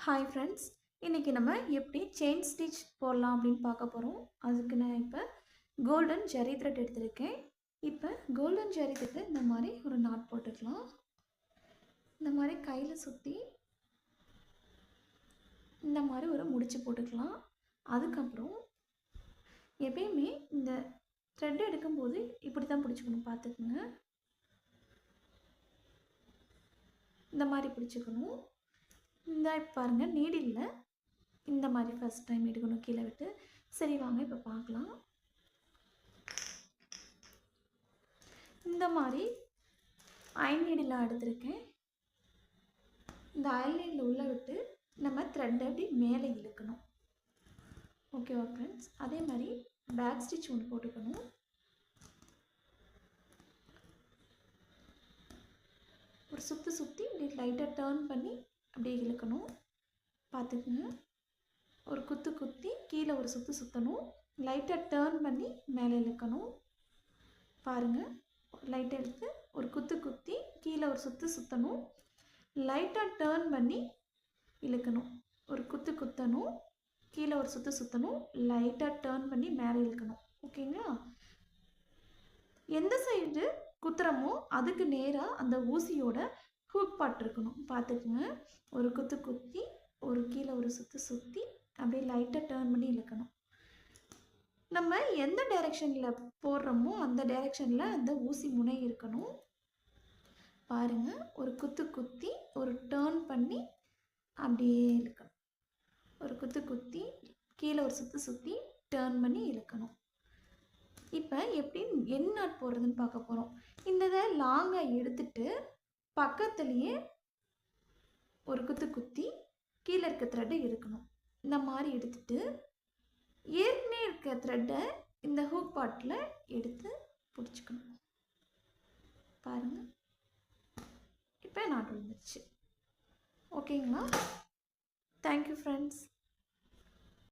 Hi friends, இன்றைக்கி நம்ம எப்படி செயின் ஸ்டிச் போடலாம் அப்படின்னு பார்க்க போகிறோம். அதுக்கு நான் இப்போ கோல்டன் ஜரி த்ரெட் எடுத்திருக்கேன். இப்போ கோல்டன் ஜரி த்ரெட்டை இந்த மாதிரி ஒரு நாட் போட்டுக்கலாம். இந்த மாதிரி கையில் சுற்றி இந்த மாதிரி ஒரு முடிச்சு போட்டுக்கலாம். அதுக்கப்புறம் எப்பயுமே இந்த த்ரெட் எடுக்கும்போது இப்படி தான் பிடிச்சிக்கணும், பார்த்துக்குங்க. இந்த மாதிரி பிடிச்சிக்கணும். இந்த பாருங்கள், நீடில்ல இந்த மாதிரி ஃபஸ்ட் டைம் எடுக்கணும் கீழே விட்டு. சரி, வாங்க இப்போ பார்க்கலாம். இந்த மாதிரி அயன் நீடில் எடுத்திருக்கேன். இந்த அயன் நீடில் உள்ளே விட்டு நம்ம த்ரெட்டை அப்படி மேலே இழுக்கணும். ஓகேவா ஃப்ரெண்ட்ஸ்? அதே மாதிரி பேக் ஸ்டிச் ஒன்று போட்டுக்கணும். ஒரு சுற்றி இப்படி லைட்டாக டேர்ன் பண்ணி அப்படியே இழுக்கணும். பார்த்துக்குங்க. ஒரு குத்தி கீழே ஒரு சுற்றணும். லைட்டாக டேர்ன் பண்ணி மேலே இழுக்கணும். பாருங்கள், லைட்டாக எடுத்து ஒரு குத்தி கீழே ஒரு சுற்றணும். லைட்டாக டேர்ன் பண்ணி இழுக்கணும். ஒரு குத்தணும், கீழே ஒரு சுற்றணும், லைட்டாக டேர்ன் பண்ணி மேலே இழுக்கணும். ஓகேங்களா? எந்த சைடு குத்துறமோ அதுக்கு நேராக அந்த ஊசியோட ஹூக் பார்ட் இருக்கணும். பார்த்துக்குங்க. ஒரு குத்தி ஒரு கீழே ஒரு சுற்றி அப்படியே லைட்டாக டேர்ன் பண்ணி இழுக்கணும். நம்ம எந்த டைரெக்ஷனில் போடுறோமோ அந்த டைரெக்ஷனில் அந்த ஊசி முனை இருக்கணும். பாருங்கள், ஒரு குத்தி ஒரு டேர்ன் பண்ணி அப்படியே இழுக்கணும். ஒரு குத்தி கீழே ஒரு சுற்றி டேர்ன் பண்ணி இழுக்கணும். இப்போ எப்படி என் நாட் போடுறதுன்னு பார்க்க போகிறோம். இந்த இதை லாங்காக எடுத்துட்டு பக்கத்துலேயே ஒரு குத்தி கீழே இருக்க த்ரெட்டை எடுக்கணும். இந்த மாதிரி எடுத்துட்டு ஏற்கனவே இருக்க த்ரெட்டை இந்த ஹூக் பார்ட்டில் எடுத்து பிடிச்சிக்கணும். பாருங்கள், இப்போ நாட் விழுந்துருச்சு. ஓகேங்களா? Thank you friends.